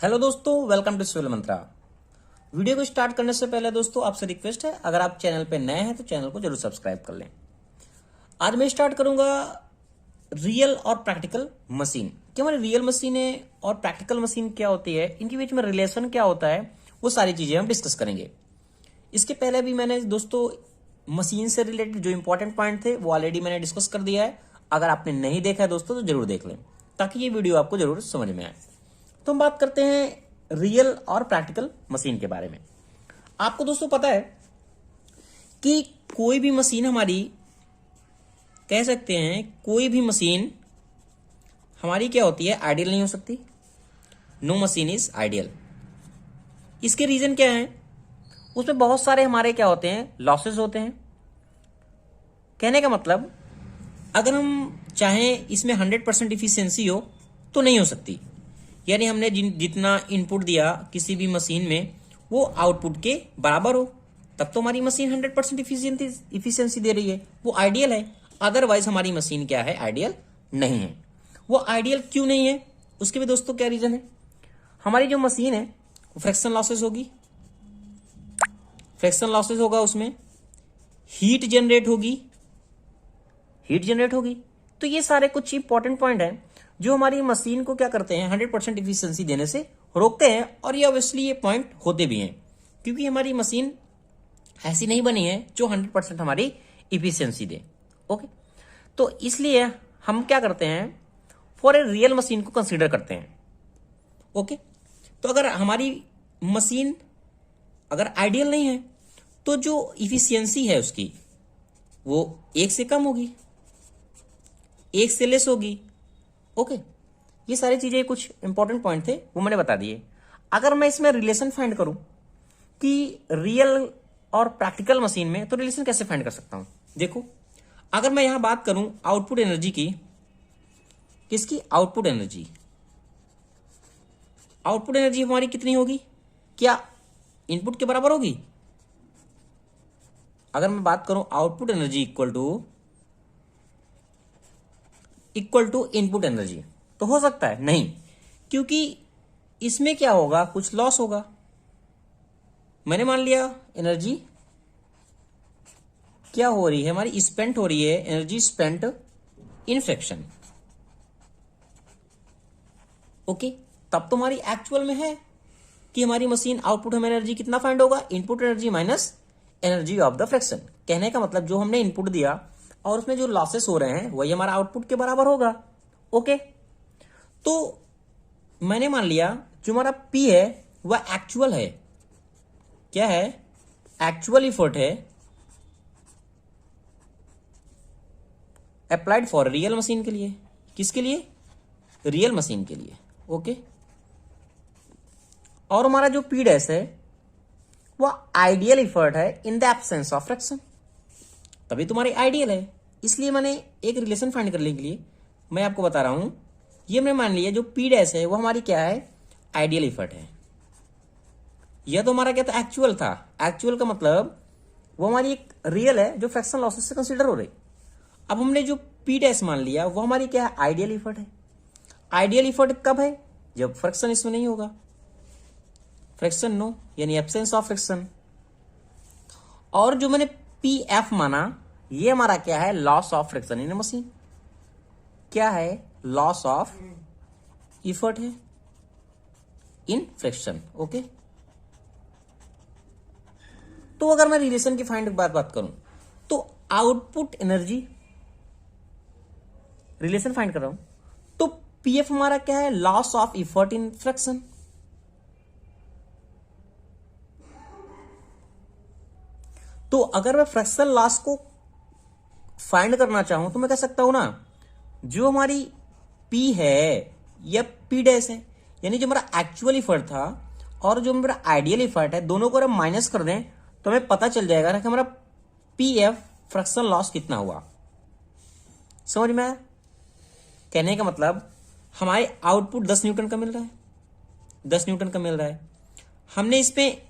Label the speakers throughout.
Speaker 1: Hello दोस्तों, welcome to civil Mantra. Video को start करने से पहले दोस्तों आपसे रिक्वेस्ट है, अगर आप चैनल पे नए हैं तो चैनल को जरूर सब्सक्राइब कर लें। आज मैं स्टार्ट करूंगा रियल और प्रैक्टिकल मशीन। क्या हमारी रियल मशीन है और प्रैक्टिकल मशीन क्या होती है, इनके बीच में रिलेशन क्या होता है, वो सारी चीजें हम डिस्कस करेंगे। इसके पहले भी मैंने दोस्तों मशीन से रिलेटेड जो इंपॉर्टेंट पॉइंट थे वो ऑलरेडी मैंने डिस्कस कर दिया है। अगर आपने नहीं देखा है दोस्तों तो जरूर देख लें, ताकि ये वीडियो आपको जरूर समझ में आए। तो हम बात करते हैं रियल और प्रैक्टिकल मशीन के बारे में। आपको दोस्तों पता है कि कोई भी मशीन हमारी, कह सकते हैं कोई भी मशीन हमारी क्या होती है, आइडियल नहीं हो सकती। No machine is ideal. इसके रीजन क्या है, उसमें बहुत सारे हमारे क्या होते हैं, लॉसेस होते हैं। कहने का मतलब अगर हम चाहें इसमें 100% इफिशियंसी हो तो नहीं हो सकती। यानी हमने जितना इनपुट दिया किसी भी मशीन में वो आउटपुट के बराबर हो, तब तो हमारी मशीन 100% इफिशियंसी दे रही है, वो आइडियल है। अदरवाइज हमारी मशीन क्या है, आइडियल नहीं है। वो आइडियल क्यों नहीं है, उसके भी दोस्तों क्या रीजन है। हमारी जो मशीन है वो फ्रैक्शन लॉसेस होगी, फ्रैक्शन लॉसेस होगा, उसमें हीट जनरेट होगी। तो ये सारे कुछ इंपॉर्टेंट पॉइंट हैं जो हमारी मशीन को क्या करते हैं, 100% इफिशियंसी देने से रोकते हैं। और ये ऑब्वियसली ये पॉइंट होते भी हैं, क्योंकि हमारी मशीन ऐसी नहीं बनी है जो 100% हमारी इफिशियंसी दे। ओके, तो इसलिए हम क्या करते हैं, फॉर ए रियल मशीन को कंसीडर करते हैं। ओके, तो अगर हमारी मशीन अगर आइडियल नहीं है तो जो इफिशियंसी है उसकी वो 1 से कम होगी, 1 से लेस होगी। ओके, ये सारी चीजें कुछ इंपॉर्टेंट पॉइंट थे, वो मैंने बता दिए। अगर मैं इसमें रिलेशन फाइंड करूं कि रियल और प्रैक्टिकल मशीन में, तो रिलेशन कैसे फाइंड कर सकता हूं। देखो, अगर मैं यहां बात करूं आउटपुट एनर्जी की, किसकी, आउटपुट एनर्जी। आउटपुट एनर्जी हमारी कितनी होगी, क्या इनपुट के बराबर होगी। अगर मैं बात करूं output energy equal to input energy, तो हो सकता है नहीं, क्योंकि इसमें क्या होगा, कुछ लॉस होगा। मैंने मान लिया एनर्जी क्या हो रही है हमारी, स्पेंट हो रही है, energy spent in fraction. Okay, तब तो हमारी एक्चुअल में है कि हमारी मशीन आउटपुट हमें एनर्जी कितना फाइंड होगा, input energy minus energy of the fraction. कहने का मतलब जो हमने इनपुट दिया और उसमें जो लॉसेस हो रहे हैं वही हमारा आउटपुट के बराबर होगा। ओके, तो मैंने मान लिया जो हमारा P है वह एक्चुअल है, क्या है, एक्चुअल इफर्ट है अप्लाइड फॉर रियल मशीन के लिए। किसके लिए, रियल मशीन के लिए। ओके, और हमारा जो P डैश है वह आइडियल इफर्ट है in the absence of fraction, तभी तुम्हारी आइडियल है। इसलिए मैंने एक रिलेशन फाइंड करने के लिए मैं आपको बता रहा हूं, ये मैंने मान लिया जो P डैश है वो हमारी क्या है, आइडियल इफर्ट है। यह तो हमारा क्या था, एक्चुअल था। एक्चुअल का मतलब वो हमारी एक रियल है जो फ्रैक्शन लॉसेस से कंसीडर हो रही। अब हमने जो P डैश मान लिया वो हमारी क्या है, आइडियल इफर्ट है। आइडियल इफर्ट कब है, जब फ्रैक्शन इसमें नहीं होगा, फ्रैक्शन नो, यानी एब्सेंस ऑफ फ्रैक्शन। और जो मैंने PF माना ये हमारा क्या है, loss of fraction in machine. क्या है, लॉस ऑफ इफर्ट है इन फ्रैक्शन। ओके, तो अगर मैं रिलेशन की फाइंड बात करूं तो आउटपुट एनर्जी रिलेशन फाइंड कर रहा हूं, तो PF हमारा क्या है, loss of effort in fraction. तो अगर मैं फ्रैक्शन लॉस को फाइंड करना चाहूं तो मैं कह सकता हूं ना, जो हमारी P है या P डैश है, यानी जो हमारा एक्चुअल इफर्ट था और जो हमारा आइडियल इफर्ट है, दोनों को अगर माइनस कर दें तो हमें पता चल जाएगा ना कि हमारा PF फ्रैक्शन लॉस कितना हुआ। समझ में आया। कहने का मतलब हमारे आउटपुट 10 न्यूटन का मिल रहा है, 10 न्यूटन का मिल रहा है। हमने इसमें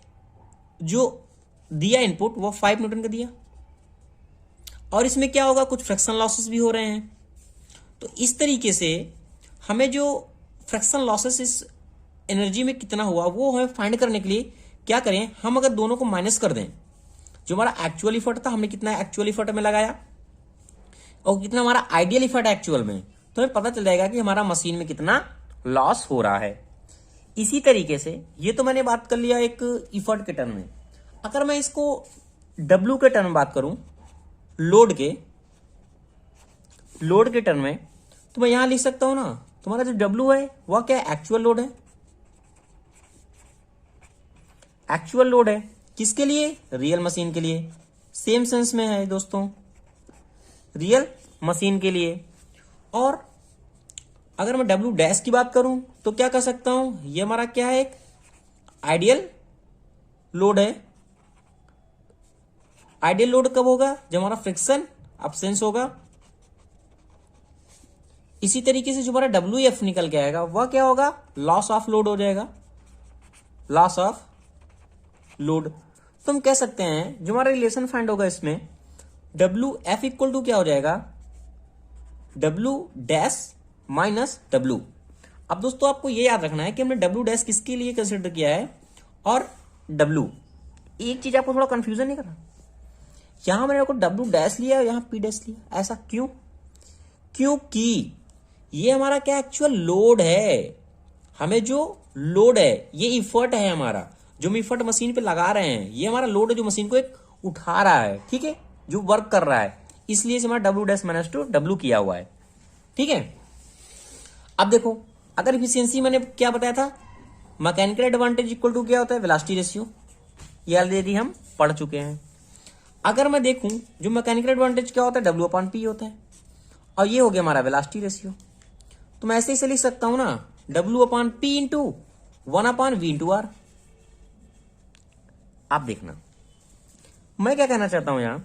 Speaker 1: जो दिया इनपुट वो 5 न्यूटन का दिया, और इसमें क्या होगा, कुछ फ्रैक्शन लॉसेस भी हो रहे हैं। तो इस तरीके से हमें जो फ्रैक्शन लॉसेस इस एनर्जी में कितना हुआ वो हमें फाइंड करने के लिए क्या करें, हम अगर दोनों को माइनस कर दें, जो हमारा एक्चुअल इफर्ट था हमने कितना एक्चुअल इफर्ट में लगाया और कितना हमारा आइडियल इफर्ट एक्चुअल में, तो हमें पता चल जाएगा कि हमारा मशीन में कितना लॉस हो रहा है। इसी तरीके से ये तो मैंने बात कर लिया एक इफर्ट के टर्म में। अगर मैं इसको डब्ल्यू के टर्म में बात करूं, लोड के टर्म में, तो मैं यहां लिख सकता हूं ना, तुम्हारा जो डब्ल्यू है वह क्या है, एक्चुअल लोड है। एक्चुअल लोड है किसके लिए, रियल मशीन के लिए। सेम सेंस में है दोस्तों, रियल मशीन के लिए। और अगर मैं डब्ल्यू डैश की बात करूं तो क्या कर सकता हूं, ये हमारा क्या है, एक आइडियल लोड है। आइडियल लोड कब होगा, जब हमारा फ्रिक्शन अब्सेंस होगा। इसी तरीके से जो हमारा डब्ल्यू एफ निकल के आएगा वह क्या होगा, लॉस ऑफ लोड हो जाएगा, लॉस ऑफ लोड। तो हम कह सकते हैं जो हमारा रिलेशन फाइंड होगा इसमें, डब्ल्यू एफ इक्वल टू क्या हो जाएगा, डब्ल्यू डैश माइनस डब्ल्यू। अब दोस्तों आपको ये याद रखना है कि हमने डब्ल्यू डैश किसके लिए कंसिडर किया है और डब्ल्यू। एक चीज आपको थोड़ा कंफ्यूजन नहीं करना, यहां मैंने को डब्ल्यू डैश लिया और यहां पी डैश लिया, ऐसा क्यों, क्योंकि ये हमारा क्या एक्चुअल लोड है। हमें जो लोड है ये इफर्ट है हमारा, जो हम इफर्ट मशीन पे लगा रहे हैं, ये हमारा लोड है जो मशीन को एक उठा रहा है, ठीक है, जो वर्क कर रहा है। इसलिए से हमारा W dash minus two W किया हुआ है, ठीक है। अब देखो, अगर इफिशियंसी मैंने क्या बताया था, मैकेनिकल एडवांटेज इक्वल टू क्या होता है, वेलोसिटी रेशियो, ये ऑलरेडी हम पढ़ चुके हैं। अगर मैं देखूं जो मैकेनिकल एडवांटेज क्या होता है, डब्ल्यू अपॉन पी होता है, और ये हो गया हमारा वेलोसिटी रेशियो। तो मैं ऐसे ही से लिख सकता हूं ना, W upon P into 1 upon V into R. आप देखना मैं क्या कहना चाहता हूं यहां,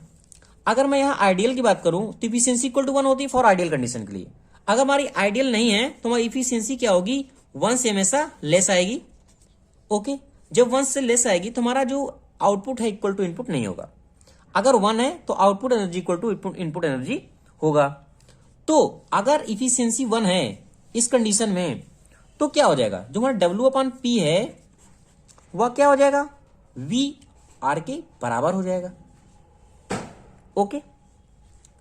Speaker 1: अगर मैं यहां आइडियल की बात करूं तो इफिशियंसी इक्वल टू 1 होती है फॉर आइडियल कंडीशन के लिए। अगर हमारी आइडियल नहीं है तो हमारी इफिशियंसी क्या होगी, 1 से हमेशा लेस आएगी। ओके, जब 1 से लेस आएगी तो हमारा जो आउटपुट है इक्वल टू इनपुट नहीं होगा। अगर 1 है तो output energy equal to input energy होगा। तो अगर इफिशियंसी 1 है इस कंडीशन में तो क्या हो जाएगा, जो हमारा डब्ल्यू अपॉन पी है वह क्या हो जाएगा, वी आर के बराबर हो जाएगा। ओके,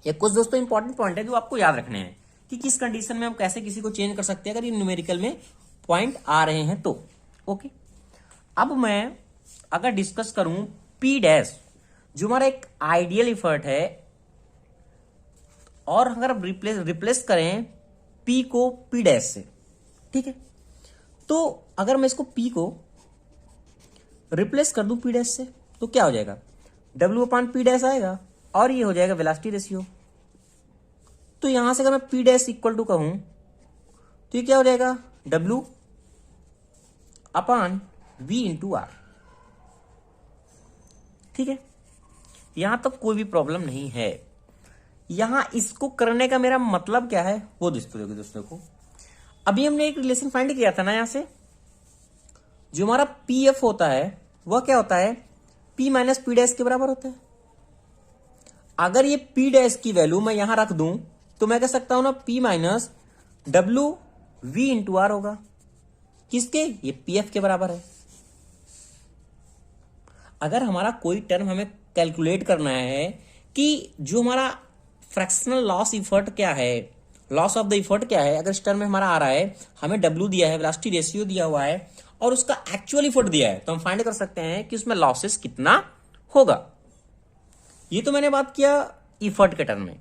Speaker 1: ये कुछ दोस्तों इंपॉर्टेंट पॉइंट है जो आपको याद रखने हैं कि किस कंडीशन में हम कैसे किसी को चेंज कर सकते हैं अगर ये न्यूमेरिकल में पॉइंट आ रहे हैं तो। ओके, अब मैं अगर डिस्कस करूं पी डैश, जो हमारा एक आइडियल इफर्ट है, और अगर रिप्लेस करें पी को पी डैश से, ठीक है, तो अगर मैं इसको पी को रिप्लेस कर दूं पी डैश से तो क्या हो जाएगा, डब्ल्यू अपॉन पी डैश आएगा और ये हो जाएगा वेलोसिटी रेशियो। तो यहां से अगर मैं पी डैश इक्वल टू कहूं तो ये क्या हो जाएगा, W upon V into R. ठीक है, यहां तक कोई भी प्रॉब्लम नहीं है। यहां इसको करने का मेरा मतलब क्या है वो दोस्तों को, अभी हमने एक रिलेशन फाइंड किया था ना, यहां से जो हमारा पी एफ होता है वह क्या होता है, पी माइनस पी डैश के बराबर होता है। अगर ये पी डैश की वैल्यू मैं यहां रख दूं तो मैं कह सकता हूं ना, P minus W V into R होगा, किसके, ये पी एफ के बराबर है। अगर हमारा कोई टर्म हमें कैलकुलेट करना है कि जो हमारा फ्रैक्शनल लॉस इफर्ट क्या है, लॉस ऑफ द इफर्ट क्या है, अगर इस टर्म में हमारा आ रहा है, हमें डब्ल्यू दिया है, वेलोसिटी रेशियो दिया हुआ है और उसका एक्चुअल इफर्ट दिया है, तो हम फाइंड कर सकते हैं कि उसमें लॉसेस कितना होगा। ये तो मैंने बात किया इफर्ट के टर्म में।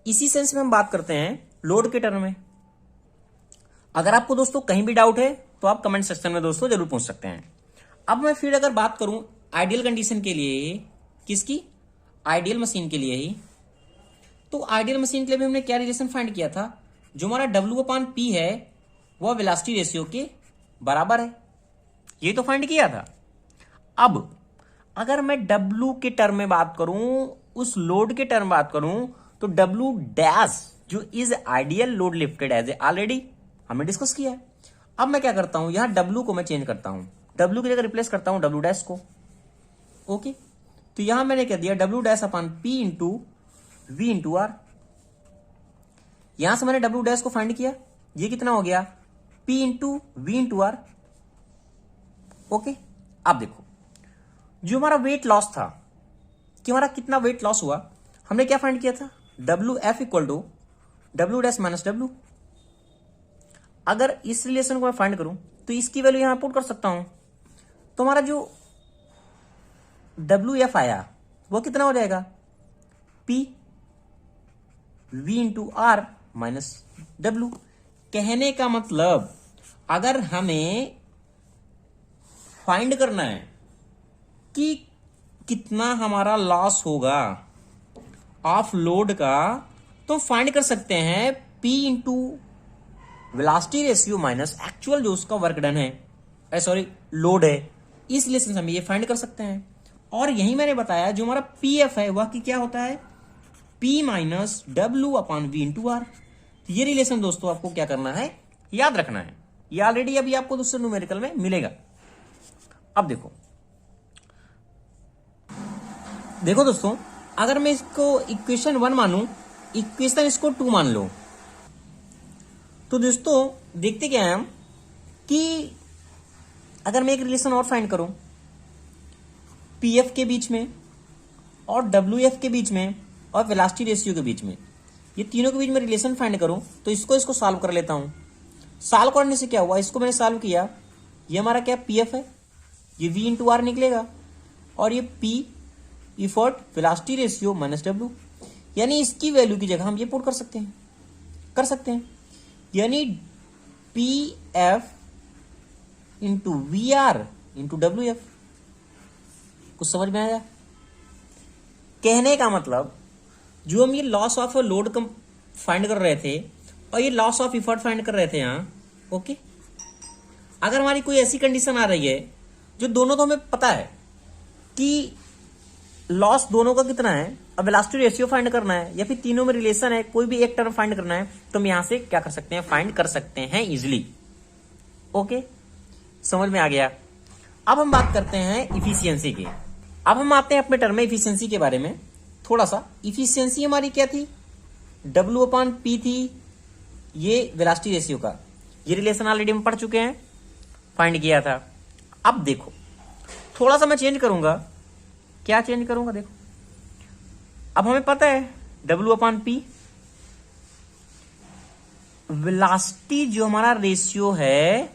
Speaker 1: इसी सेंस में हम बात करते हैं लोड के टर्म में। अगर आपको दोस्तों कहीं भी डाउट है तो आप कमेंट सेक्शन में दोस्तों जरूर पूछ सकते हैं। अब मैं फिर अगर बात करूं आइडियल कंडीशन के लिए, किसकी, आइडियल मशीन के लिए ही, तो आइडियल मशीन के लिए भी हमने क्या रिलेशन फाइंड किया था, जो हमारा डब्ल्यू अपॉन पी है वह वेलोसिटी रेशियो के बराबर है, ये तो फाइंड किया था। अब अगर मैं डब्ल्यू के टर्म में बात करूं, उस लोड के टर्म में बात करूं, तो डब्ल्यू डैश जो is ideal load lifted as A, already हमने डिस्कस किया है। अब मैं क्या करता हूं, यहां डब्ल्यू को मैं चेंज करता हूं, डब्ल्यू की जगह रिप्लेस करता हूं डब्ल्यू डैश को। ओके, तो यहां मैंने क्या दिया, W dash upon P into V into R. यहां से मैंने डब्ल्यू डैश को फाइंड किया, ये कितना हो गया, P into V into R. Okay, अब देखो जो हमारा वेट लॉस था कि हमारा कितना वेट लॉस हुआ, हमने क्या फाइंड किया था, WF equal to W dash minus W। अगर इस रिलेशन को मैं फाइंड करूं तो इसकी वैल्यू यहां पुट कर सकता हूं, तो हमारा जो WF आया वो कितना हो जाएगा, P V into R minus W। कहने का मतलब अगर हमें फाइंड करना है कि कितना हमारा लॉस होगा ऑफ लोड का, तो फाइंड कर सकते हैं P into velocity ratio minus actual जो उसका वर्क डन है, सॉरी लोड है, इस रिलेशन से हम ये फाइंड कर सकते हैं। और यही मैंने बताया जो हमारा PF है वह कि क्या होता है, P minus W upon V into R। ये रिलेशन दोस्तों आपको क्या करना है, याद रखना है। ये ऑलरेडी अभी आपको दूसरे न्यूमेरिकल में मिलेगा। अब देखो दोस्तों, अगर मैं इसको इक्वेशन 1 मानूं, इक्वेशन इसको 2 मान लो, तो दोस्तों देखते क्या है हम कि अगर मैं एक रिलेशन और फाइंड करूं PF के बीच में और WF के बीच में और वेलोसिटी रेशियो के बीच में, ये तीनों के बीच में रिलेशन फाइंड करूं, तो इसको सॉल्व कर लेता हूं। सॉल्व करने से क्या हुआ, इसको मैंने सॉल्व किया, ये हमारा क्या PF है, ये V इंटू R निकलेगा, और ये P effort velocity ratio minus W, यानी इसकी वैल्यू की जगह हम ये पुट कर सकते हैं, यानी PF into VR into WF। कुछ समझ में आया? कहने का मतलब जो हम ये loss of load come find कर रहे थे और ये लॉस ऑफ इफर्ट फाइंड कर रहे थे यहाँ, ओके, अगर हमारी कोई ऐसी कंडीशन आ रही है जो दोनों तो हमें पता है कि लॉस दोनों का कितना है, अब वेलोसिटी रेशियो फाइंड करना है या फिर तीनों में रिलेशन है, कोई भी एक टर्म फाइंड करना है, तो हम यहां से क्या कर सकते हैं, फाइंड कर सकते हैं इजिली। ओके, समझ में आ गया। अब हम बात करते हैं इफिशियंसी की। अब हम आते हैं अपने टर्म में इफिशियंसी के बारे में थोड़ा सा। इफिशियंसी हमारी क्या थी, W अपॉन P थी, ये वेलोसिटी रेशियो का, ये रिलेशन ऑलरेडी हम पढ़ चुके हैं, फाइंड किया था। अब देखो थोड़ा सा मैं चेंज करूंगा, क्या चेंज करूंगा, देखो अब हमें पता है W अपॉन P, वेलोसिटी जो हमारा रेशियो है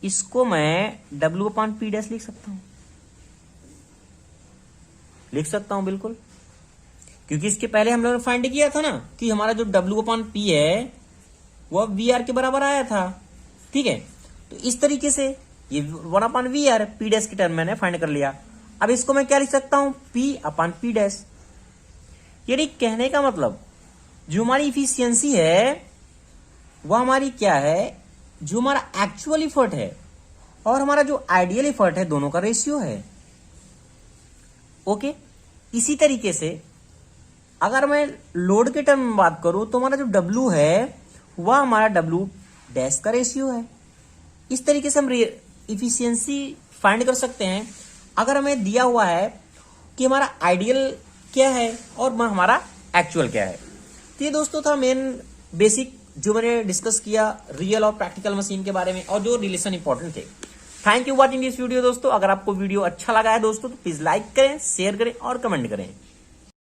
Speaker 1: इसको मैं W अपॉन P डैश लिख सकता हूं बिल्कुल, क्योंकि इसके पहले हम लोगों ने फाइंड किया था ना कि हमारा जो W अपॉन P है वह VR के बराबर आया था, ठीक है। तो इस तरीके से ये 1 अपॉन VR P डैश की टर्म मैंने फाइंड कर लिया। अब इसको मैं क्या लिख सकता हूं, P अपॉन P डैश। यानी कहने का मतलब जो हमारी इफिशियंसी है वह हमारी क्या है, जो हमारा एक्चुअल इफर्ट है और हमारा जो आइडियल इफर्ट है दोनों का रेशियो है। ओके, इसी तरीके से अगर मैं लोड के टर्म में बात करूं तो हमारा जो W है वह हमारा W डैश का रेशियो है। इस तरीके से हम इफिशियंसी फाइंड कर सकते हैं अगर हमें दिया हुआ है कि हमारा आइडियल क्या है और हमारा एक्चुअल क्या है। तो ये दोस्तों था मेन बेसिक जो मैंने डिस्कस किया रियल और प्रैक्टिकल मशीन के बारे में और जो रिलेशन इंपॉर्टेंट थे। Thank you watching this video दोस्तों। अगर आपको वीडियो अच्छा लगा है दोस्तों तो प्लीज लाइक करें, शेयर करें और कमेंट करें।